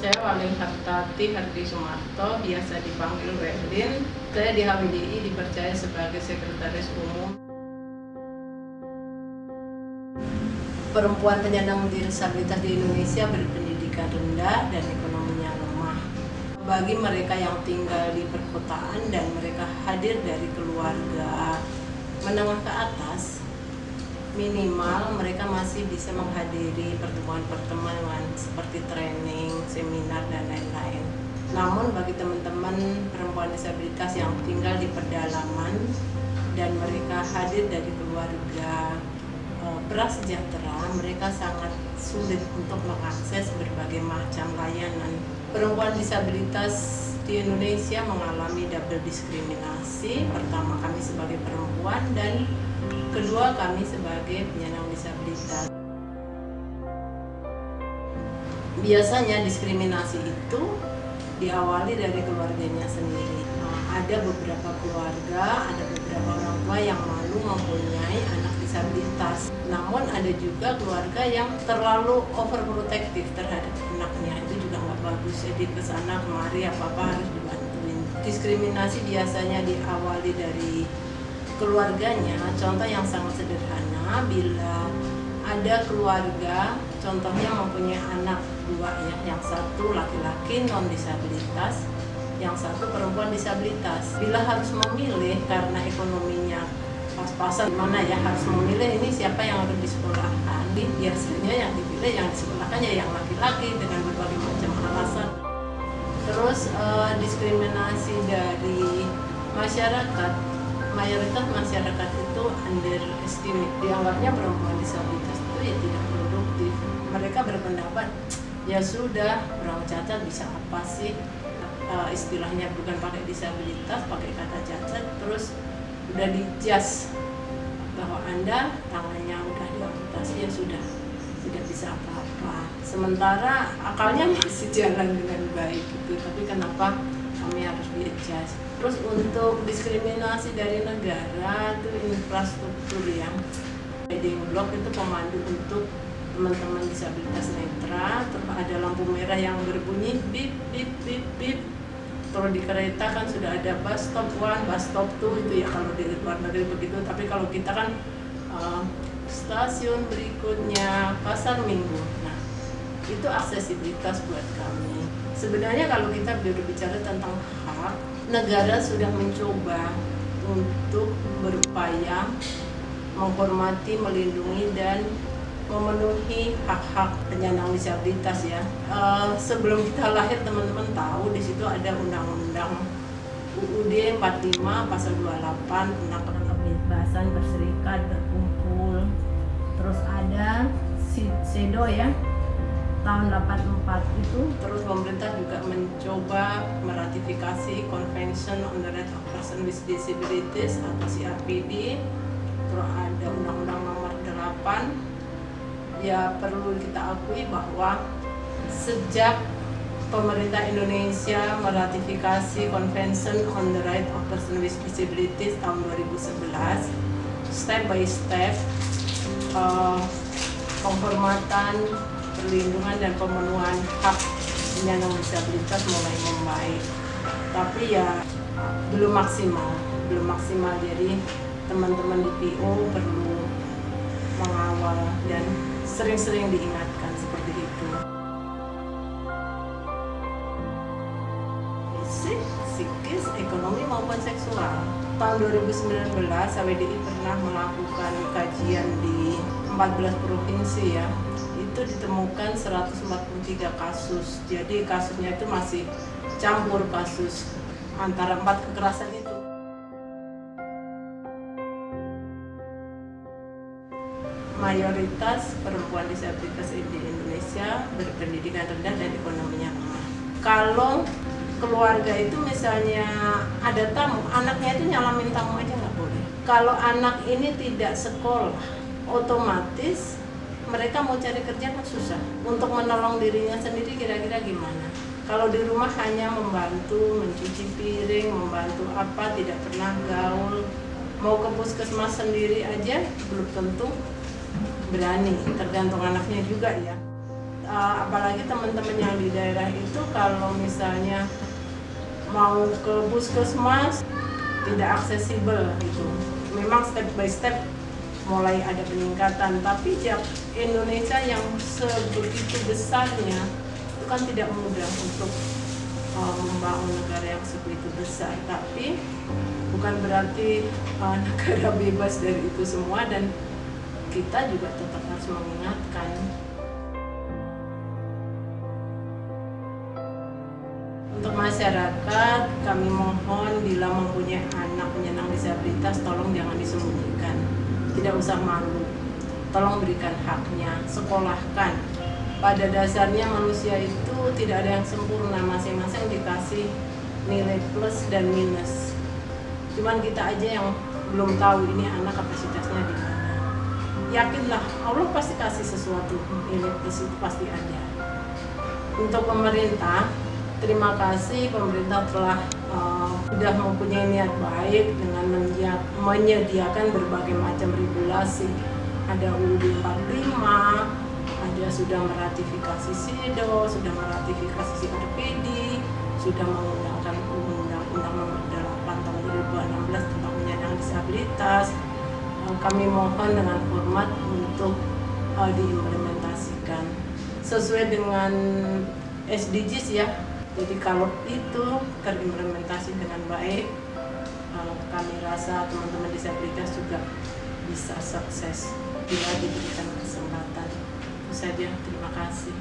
Saya Waling Hartati Hardi Sumarto, biasa dipanggil Werlin. Saya di HWDI dipercaya sebagai Sekretaris Umum. Perempuan penyandang disabilitas di Indonesia berpendidikan rendah dan ekonominya lemah. Bagi mereka yang tinggal di perkotaan dan mereka hadir dari keluarga menengah ke atas, minimal mereka masih bisa menghadiri pertemuan-pertemuan seperti training, seminar, dan lain-lain. Namun bagi teman-teman perempuan disabilitas yang tinggal di pedalaman dan mereka hadir dari keluarga prasejahtera, mereka sangat sulit untuk mengakses berbagai macam layanan. Perempuan disabilitas di Indonesia mengalami double diskriminasi. Pertama, kami sebagai perempuan, dan kedua, kami sebagai penyandang disabilitas. Biasanya diskriminasi itu diawali dari keluarganya sendiri. Ada beberapa keluarga, ada beberapa orang tua yang malu mempunyai anak disabilitas. Namun ada juga keluarga yang terlalu overprotective terhadap anaknya. Itu juga nggak bagus. Jadi kesana kemari apa-apa harus dibantuin. Diskriminasi biasanya diawali dari keluarganya. Contoh yang sangat sederhana, bila ada keluarga contohnya mempunyai anak dua, ya, yang satu laki-laki non disabilitas, yang satu perempuan disabilitas. Bila harus memilih karena ekonominya pas-pasan, mana ya harus memilih ini siapa yang harus disekolahkan, biasanya yang dipilih yang disekolahkan ya yang laki-laki dengan berbagai macam alasan. Terus diskriminasi dari masyarakat. Mayoritas masyarakat itu underestimate, dianggapnya perempuan disabilitas itu ya tidak produktif. Mereka berpendapat, ya sudah, orang cacat bisa apa sih, istilahnya bukan pakai disabilitas, pakai kata cacat, terus udah dijudge bahwa Anda tangannya udah diamputasi, ya sudah, tidak bisa apa-apa. Sementara akalnya masih jalan dengan baik gitu, tapi kenapa kami harus di-adjust? Terus untuk diskriminasi dari negara itu infrastruktur yang guiding block itu pemandu untuk teman-teman disabilitas netra. Terus ada lampu merah yang berbunyi bip bip bip bip. Kalau di kereta kan sudah ada bus stop 1, bus stop 2 itu ya kalau di luar negeri begitu. Tapi kalau kita kan stasiun berikutnya Pasar Minggu. Nah, itu aksesibilitas buat kami. Sebenarnya kalau kita berbicara tentang hak, negara sudah mencoba untuk berupaya menghormati, melindungi, dan memenuhi hak-hak penyandang disabilitas ya. Sebelum kita lahir teman-teman tahu di situ ada undang-undang UUD 45 pasal 28 tentang kebebasan berserikat, berkumpul. Terus ada SIDO ya, tahun 84 itu. Terus pemerintah juga mencoba meratifikasi Convention on the Rights of Persons with Disabilities atau CRPD. Terus ada Undang-Undang Nomor 8. Ya perlu kita akui bahwa sejak pemerintah Indonesia meratifikasi Convention on the Rights of Persons with Disabilities tahun 2011, step by step penghormatan, perlindungan, dan pemenuhan hak penyandang disabilitas mulai membaik. Tapi ya belum maksimal. Jadi teman-teman di PO perlu mengawal dan sering-sering diingatkan seperti itu. Fisik, psikis, ekonomi maupun seksual. Tahun 2019 HWDI pernah melakukan kajian di 14 provinsi ya. Itu ditemukan 143 kasus. Jadi kasusnya itu masih campur kasus antara 4 kekerasan itu. Mayoritas perempuan disabilitas di Indonesia berpendidikan rendah dan ekonominya lemah. Kalau keluarga itu misalnya ada tamu, anaknya itu nyalamin tamu aja nggak boleh. Kalau anak ini tidak sekolah, otomatis mereka mau cari kerja kan susah. Untuk menolong dirinya sendiri kira-kira gimana? Kalau di rumah hanya membantu mencuci piring, membantu apa, tidak pernah gaul, mau ke puskesmas sendiri aja belum tentu berani, tergantung anaknya juga ya. apalagi teman-teman yang di daerah itu kalau misalnya mau ke puskesmas tidak aksesibel gitu. Memang step by step mulai ada peningkatan, tapi Indonesia yang sebegitu besarnya itu kan tidak mudah untuk membangun negara yang sebegitu besar. Tapi bukan berarti negara bebas dari itu semua, dan kita juga tetap harus mengingatkan. Untuk masyarakat, kami mohon bila mempunyai anak penyandang disabilitas, tolong jangan disembunyikan. Tidak usah malu, tolong berikan haknya, sekolahkan. Pada dasarnya manusia itu tidak ada yang sempurna, masing-masing dikasih nilai plus dan minus. Cuman kita aja yang belum tahu ini anak kapasitasnya di mana. Yakinlah, Allah pasti kasih sesuatu, nilai plus itu pasti ada. Untuk pemerintah, terima kasih pemerintah telah sudah mempunyai niat baik dengan menyediakan berbagai macam regulasi. Ada UUD 45, ada sudah meratifikasi SIDO, sudah meratifikasi CRPD, sudah mengundangkan Undang-Undang Nomor 8 Tahun 2016 tentang penyandang disabilitas. Kami mohon dengan hormat untuk diimplementasikan sesuai dengan SDGs ya. Jadi kalau itu terimplementasi dengan baik, kami rasa teman-teman disabilitas juga bisa sukses bila diberikan kesempatan. Itu saja, terima kasih.